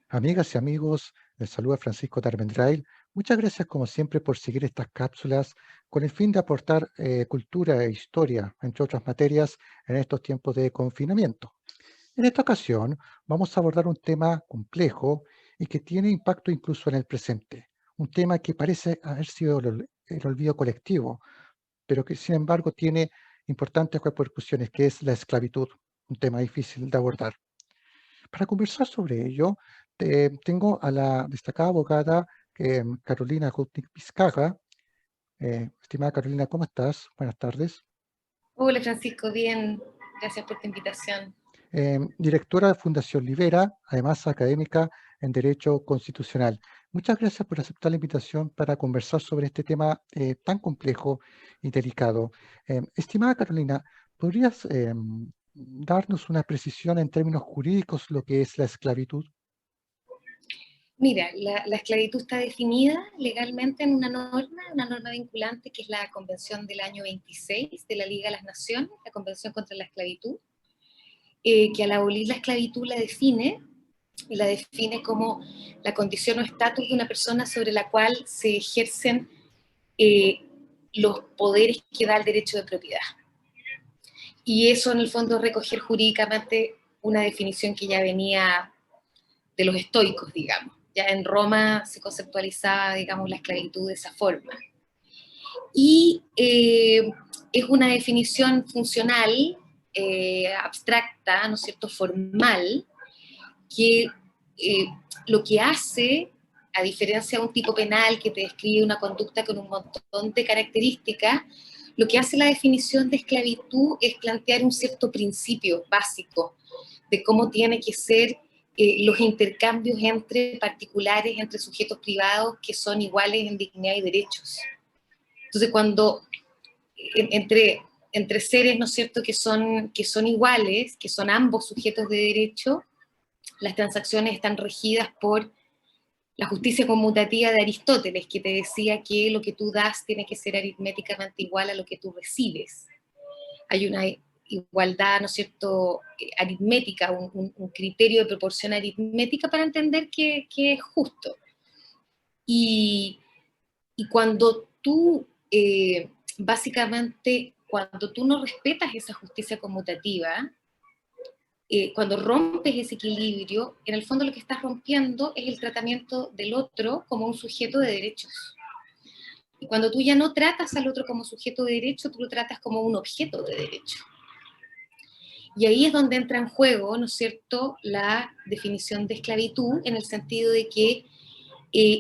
Amigas y amigos, les saluda Francisco Tarmendrail. Muchas gracias como siempre por seguir estas cápsulas con el fin de aportar cultura e historia, entre otras materias, en estos tiempos de confinamiento. En esta ocasión vamos a abordar un tema complejo y que tiene impacto incluso en el presente. Un tema que parece haber sido el olvido colectivo, pero que sin embargo tiene importantes repercusiones, que es la esclavitud, un tema difícil de abordar. Para conversar sobre ello, tengo a la destacada abogada Carolina Gutnick Vizcarra. Estimada Carolina, ¿cómo estás? Buenas tardes. Hola Francisco, bien, gracias por tu invitación. Directora de Fundación Libera, además académica en Derecho Constitucional. Muchas gracias por aceptar la invitación para conversar sobre este tema tan complejo y delicado. Estimada Carolina, ¿podrías darnos una precisión en términos jurídicos lo que es la esclavitud? Mira, la esclavitud está definida legalmente en una norma vinculante que es la Convención del año 26 de la Liga de las Naciones, la Convención contra la Esclavitud, que al abolir la esclavitud la define como la condición o estatus de una persona sobre la cual se ejercen eh, los poderes que da el derecho de propiedad. Y eso en el fondo es recoger jurídicamente una definición que ya venía de los estoicos, digamos. Ya en Roma se conceptualizaba, digamos, la esclavitud de esa forma. Y es una definición funcional, abstracta, ¿no es cierto?, formal, que eh, lo que hace, a diferencia de un tipo penal que te describe una conducta con un montón de características, lo que hace la definición de esclavitud es plantear un cierto principio básico de cómo tiene que ser los intercambios entre particulares, entre sujetos privados que son iguales en dignidad y derechos. Entonces, cuando entre seres, ¿no es cierto?, que son iguales, que son ambos sujetos de derecho, las transacciones están regidas por la justicia conmutativa de Aristóteles, que te decía que lo que tú das tiene que ser aritméticamente igual a lo que tú recibes. Hay una igualdad, ¿no es cierto?, aritmética, un criterio de proporción aritmética para entender que es justo. Y, y cuando tú, básicamente, cuando tú no respetas esa justicia conmutativa, cuando rompes ese equilibrio, en el fondo lo que estás rompiendo es el tratamiento del otro como un sujeto de derechos. Y cuando tú ya no tratas al otro como sujeto de derecho, tú lo tratas como un objeto de derecho. Y ahí es donde entra en juego, ¿no es cierto?, la definición de esclavitud, en el sentido de que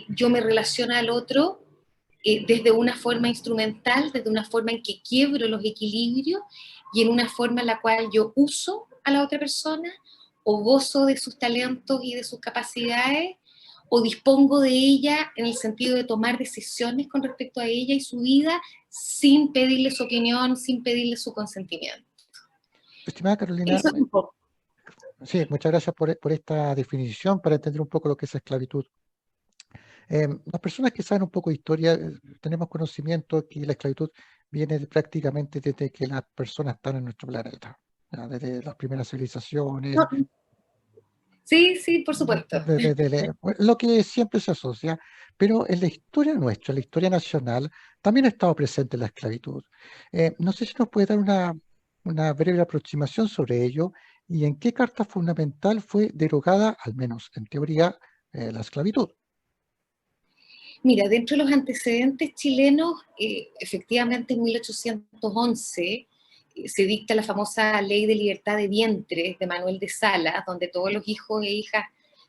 yo me relaciono al otro desde una forma instrumental, desde una forma en que quiebro los equilibrios y en una forma en la cual yo uso a la otra persona o gozo de sus talentos y de sus capacidades o dispongo de ella en el sentido de tomar decisiones con respecto a ella y su vida sin pedirle su opinión, sin pedirle su consentimiento. Estimada Carolina, Eso es un poco. sí, muchas gracias por esta definición para entender un poco lo que es esclavitud. Las personas que saben un poco de historia, tenemos conocimiento que la esclavitud viene prácticamente desde que las personas están en nuestro planeta, ya, desde las primeras civilizaciones, No, sí, sí, por supuesto. bueno, lo que siempre se asocia, pero en la historia nuestra, en la historia nacional, también ha estado presente la esclavitud. No sé si nos puede dar una breve aproximación sobre ello y en qué carta fundamental fue derogada, al menos en teoría, la esclavitud. Mira, dentro de los antecedentes chilenos, efectivamente en 1811 se dicta la famosa Ley de Libertad de Vientres de Manuel de Salas, donde todos los hijos e hijas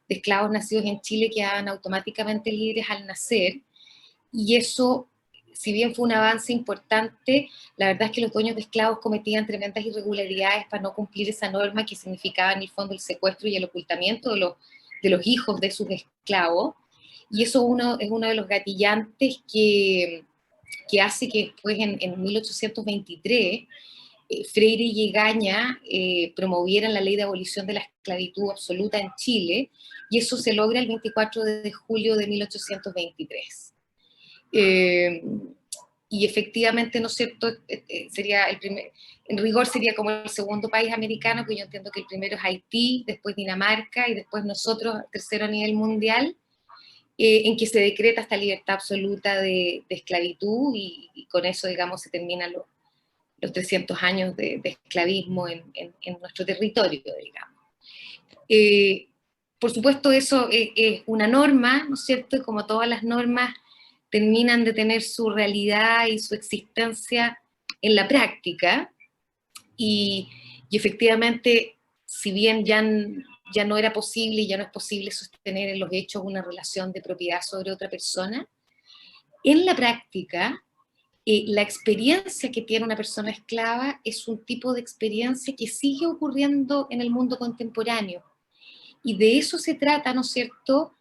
de esclavos nacidos en Chile quedaban automáticamente libres al nacer, y eso, si bien fue un avance importante, la verdad es que los dueños de esclavos cometían tremendas irregularidades para no cumplir esa norma que significaba en el fondo el secuestro y el ocultamiento de los hijos de sus esclavos, y eso es uno de los gatillantes que hace que después en 1823 Freire y Egaña promovieran la ley de abolición de la esclavitud absoluta en Chile, y eso se logra el 24 de julio de 1823. Eh, y efectivamente, ¿no es cierto?, sería el primer, en rigor sería como el segundo país americano, que yo entiendo que el primero es Haití, después Dinamarca, y después nosotros, tercero a nivel mundial, en que se decreta esta libertad absoluta de esclavitud, y con eso, digamos, se terminan los 300 años de esclavismo en nuestro territorio, digamos. Por supuesto, eso es una norma, ¿no es cierto? Y como todas las normas, terminan de tener su realidad y su existencia en la práctica, y efectivamente, si bien ya no era posible y ya no es posible sostener en los hechos una relación de propiedad sobre otra persona, en la práctica, la experiencia que tiene una persona esclava es un tipo de experiencia que sigue ocurriendo en el mundo contemporáneo. Y de eso se trata, ¿no es cierto?,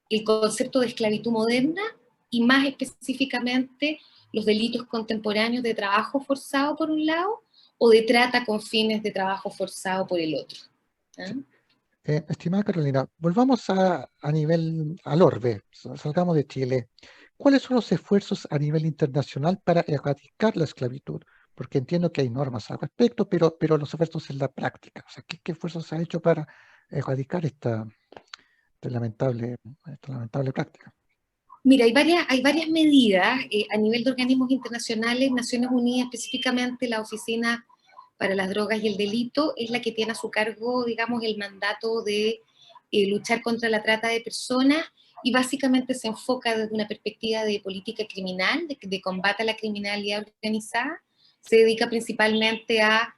el concepto de esclavitud moderna, y más específicamente los delitos contemporáneos de trabajo forzado por un lado, o de trata con fines de trabajo forzado por el otro. ¿Ah? Sí. Estimada Carolina, volvamos al orbe, salgamos de Chile. ¿Cuáles son los esfuerzos a nivel internacional para erradicar la esclavitud? Porque entiendo que hay normas al respecto, pero los esfuerzos en la práctica. O sea, ¿qué esfuerzos se ha hecho para erradicar esta lamentable práctica? Mira, hay varias medidas a nivel de organismos internacionales. Naciones Unidas, específicamente la Oficina para las Drogas y el Delito, es la que tiene a su cargo, digamos, el mandato de luchar contra la trata de personas, y básicamente se enfoca desde una perspectiva de política criminal, de combate a la criminalidad organizada. Se dedica principalmente a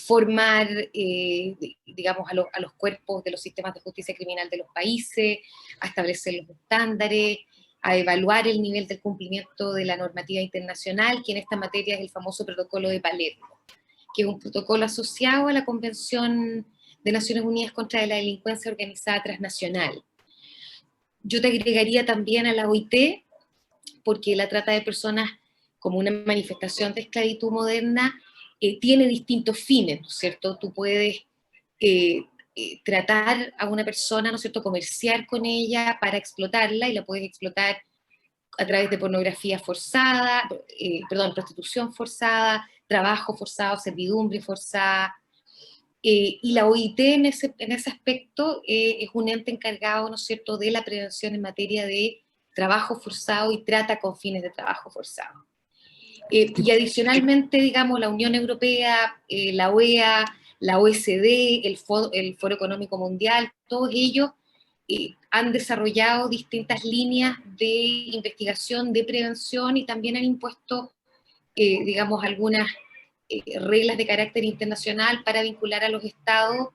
formar, digamos, a los cuerpos de los sistemas de justicia criminal de los países, a establecer los estándares, a evaluar el nivel del cumplimiento de la normativa internacional, que en esta materia es el famoso protocolo de Palermo, que es un protocolo asociado a la Convención de Naciones Unidas contra la Delincuencia Organizada Transnacional. Yo te agregaría también a la OIT, porque la trata de personas como una manifestación de esclavitud moderna tiene distintos fines, ¿no es cierto? Tú puedes tratar a una persona, ¿no es cierto?, comerciar con ella para explotarla, y la puedes explotar a través de pornografía forzada, prostitución forzada, trabajo forzado, servidumbre forzada. Y la OIT en ese aspecto es un ente encargado, ¿no es cierto?, de la prevención en materia de trabajo forzado y trata con fines de trabajo forzado. Y adicionalmente, digamos, la Unión Europea, la OEA, la OECD, el Foro Económico Mundial, todos ellos han desarrollado distintas líneas de investigación, de prevención, y también han impuesto, digamos, algunas reglas de carácter internacional para vincular a los estados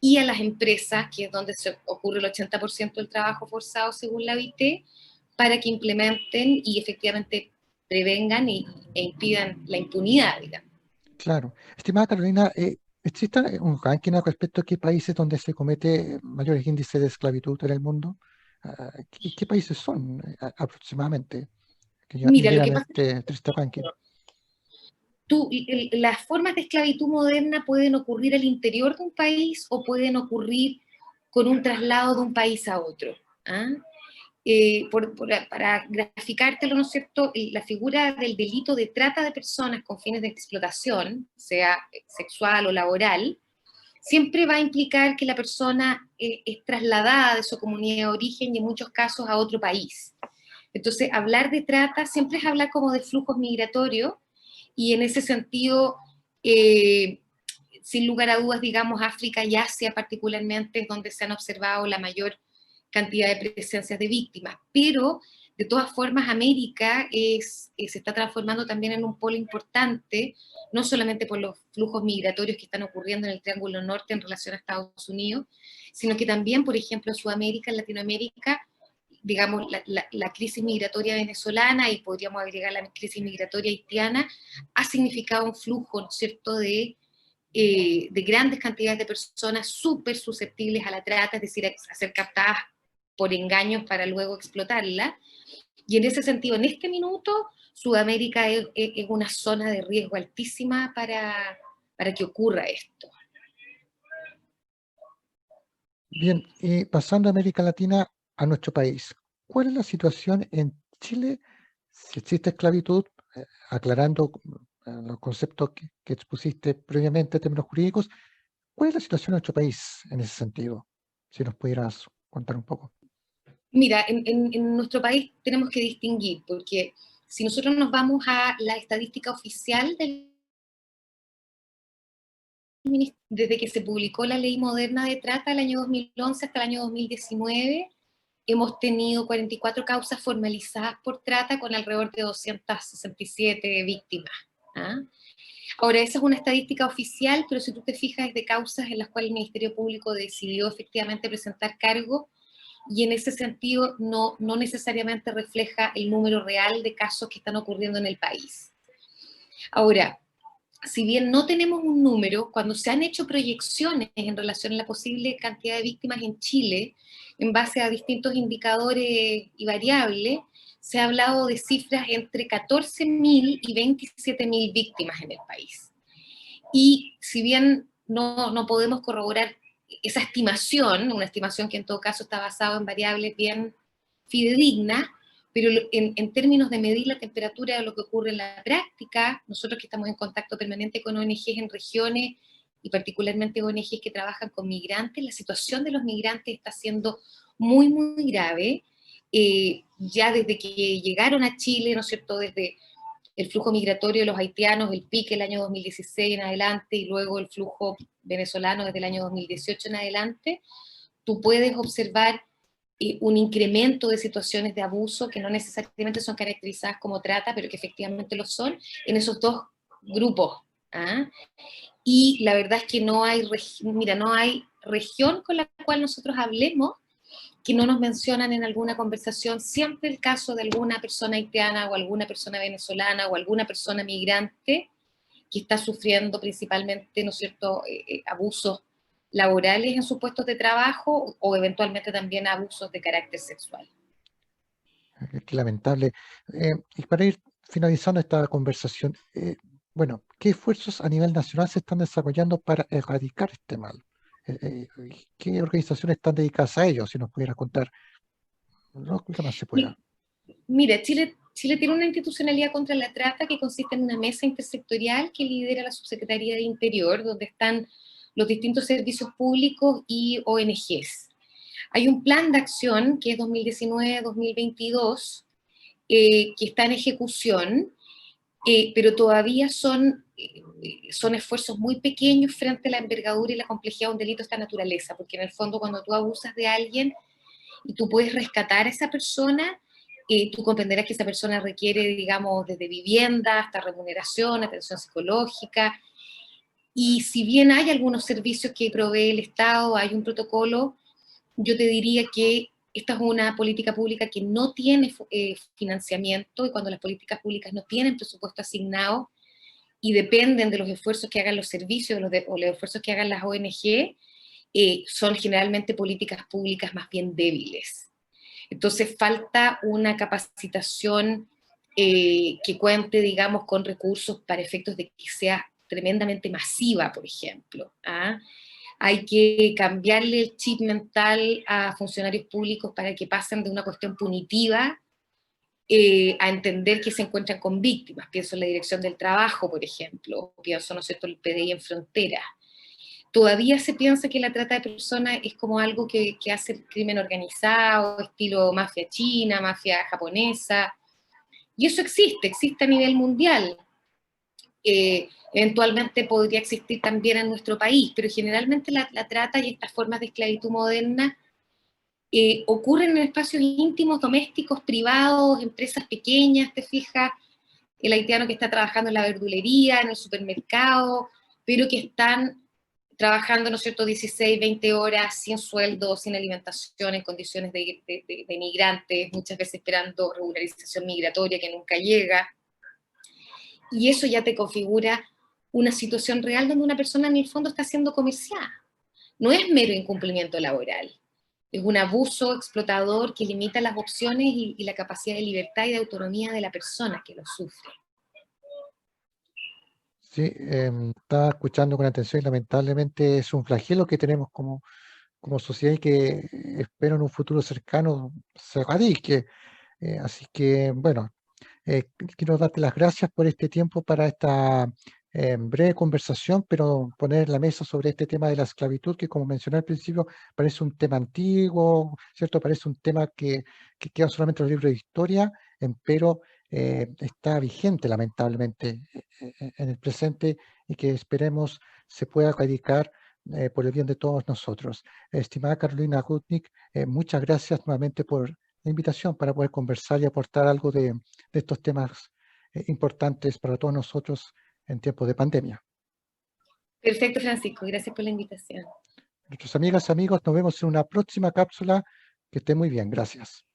y a las empresas, que es donde se ocurre el 80% del trabajo forzado según la OIT, para que implementen y efectivamente prevengan e impidan la impunidad, digamos. Claro. Estimada Carolina, ¿existe un ranking al respecto a qué países donde se comete mayores índices de esclavitud en el mundo? ¿Qué países son aproximadamente que Mira, lo integran que pasa es este ranking? que las formas de esclavitud moderna pueden ocurrir al interior de un país o pueden ocurrir con un traslado de un país a otro. ¿Ah? Para graficártelo, ¿no es cierto?, la figura del delito de trata de personas con fines de explotación, sea sexual o laboral, siempre va a implicar que la persona es trasladada de su comunidad de origen, y en muchos casos a otro país. Entonces, hablar de trata siempre es hablar como de flujos migratorios, y en ese sentido, sin lugar a dudas, digamos, África y Asia particularmente es donde se han observado la mayor cantidad de presencias de víctimas, pero de todas formas América se está transformando también en un polo importante, no solamente por los flujos migratorios que están ocurriendo en el Triángulo Norte en relación a Estados Unidos, sino que también, por ejemplo, en Sudamérica, en Latinoamérica, digamos, la crisis migratoria venezolana, y podríamos agregar la crisis migratoria haitiana, ha significado un flujo, ¿no es cierto?, de grandes cantidades de personas súper susceptibles a la trata, es decir, a ser captadas por engaños para luego explotarla. Y en ese sentido, en este minuto, Sudamérica es una zona de riesgo altísima para que ocurra esto. Bien, y pasando a América Latina, a nuestro país, ¿cuál es la situación en Chile Si existe esclavitud, aclarando los conceptos que expusiste previamente en términos jurídicos, ¿cuál es la situación en nuestro país en ese sentido? Si nos pudieras contar un poco. Mira, en nuestro país tenemos que distinguir, porque si nosotros nos vamos a la estadística oficial desde que se publicó la ley moderna de trata el año 2011 hasta el año 2019, hemos tenido 44 causas formalizadas por trata con alrededor de 267 víctimas. ¿Ah? Ahora, esa es una estadística oficial, pero si tú te fijas es de causas en las cuales el Ministerio Público decidió efectivamente presentar cargos, y en ese sentido no necesariamente refleja el número real de casos que están ocurriendo en el país. Ahora, si bien no tenemos un número, cuando se han hecho proyecciones en relación a la posible cantidad de víctimas en Chile, en base a distintos indicadores y variables, se ha hablado de cifras entre 14.000 y 27.000 víctimas en el país. Y si bien no podemos corroborar esa estimación, una estimación que en todo caso está basada en variables bien fidedignas, pero en términos de medir la temperatura de lo que ocurre en la práctica, nosotros que estamos en contacto permanente con ONGs en regiones, y particularmente ONGs que trabajan con migrantes, la situación de los migrantes está siendo muy, muy grave. Ya desde que llegaron a Chile, ¿no es cierto?, desde el flujo migratorio de los haitianos, el pique el año 2016 en adelante, y luego el flujo venezolano desde el año 2018 en adelante, tú puedes observar un incremento de situaciones de abuso que no necesariamente son caracterizadas como trata, pero que efectivamente lo son, en esos dos grupos. ¿Ah? Y la verdad es que no hay región con la cual nosotros hablemos que no nos mencionan en alguna conversación siempre el caso de alguna persona haitiana o alguna persona venezolana o alguna persona migrante que está sufriendo principalmente, ¿no es cierto?, abusos laborales en sus puestos de trabajo o eventualmente también abusos de carácter sexual. Qué lamentable. Y para ir finalizando esta conversación, bueno, ¿qué esfuerzos a nivel nacional se están desarrollando para erradicar este mal? ¿Qué organizaciones están dedicadas a ello? Si nos pudieras contar lo que más se pueda. Mira, Chile tiene una institucionalidad contra la trata que consiste en una mesa intersectorial que lidera la Subsecretaría de Interior, donde están los distintos servicios públicos y ONGs. Hay un plan de acción que es 2019-2022, que está en ejecución, pero todavía son esfuerzos muy pequeños frente a la envergadura y la complejidad de un delito de esta naturaleza, porque en el fondo cuando tú abusas de alguien y tú puedes rescatar a esa persona, tú comprenderás que esa persona requiere, digamos, desde vivienda hasta remuneración, atención psicológica, y si bien hay algunos servicios que provee el Estado, hay un protocolo, yo te diría que esta es una política pública que no tiene financiamiento, y cuando las políticas públicas no tienen presupuesto asignado y dependen de los esfuerzos que hagan los servicios o los esfuerzos que hagan las ONG, son generalmente políticas públicas más bien débiles. Entonces falta una capacitación que cuente, digamos, con recursos para efectos de que sea tremendamente masiva, por ejemplo. ¿Ah? Hay que cambiarle el chip mental a funcionarios públicos para que pasen de una cuestión punitiva a entender que se encuentran con víctimas. Pienso en la Dirección del Trabajo, por ejemplo, pienso, ¿no es cierto?, el PDI en frontera. Todavía se piensa que la trata de personas es como algo que hace el crimen organizado, estilo mafia china, mafia japonesa, y eso existe a nivel mundial. Eventualmente podría existir también en nuestro país, pero generalmente la trata y estas formas de esclavitud moderna ocurren en espacios íntimos, domésticos, privados, empresas pequeñas, te fijas, el haitiano que está trabajando en la verdulería, en el supermercado, pero que están trabajando, ¿no es cierto?, 16, 20 horas sin sueldo, sin alimentación, en condiciones de migrantes, muchas veces esperando regularización migratoria que nunca llega. Y eso ya te configura una situación real donde una persona en el fondo está siendo comerciada. No es mero incumplimiento laboral, es un abuso explotador que limita las opciones y la capacidad de libertad y de autonomía de la persona que lo sufre. Sí, estaba escuchando con atención y lamentablemente es un flagelo que tenemos como sociedad y que espero en un futuro cercano se erradique. Así que, bueno, Quiero darte las gracias por este tiempo para esta breve conversación, pero poner en la mesa sobre este tema de la esclavitud, que como mencioné al principio, parece un tema antiguo, ¿cierto? Parece un tema que queda solamente en los libros de historia, pero está vigente lamentablemente en el presente y que esperemos se pueda erradicar por el bien de todos nosotros. Estimada Carolina Gutnick, muchas gracias nuevamente por la invitación para poder conversar y aportar algo de estos temas importantes para todos nosotros en tiempos de pandemia. Perfecto, Francisco. Gracias por la invitación. Nuestras amigas y amigos, nos vemos en una próxima cápsula. Que esté muy bien. Gracias.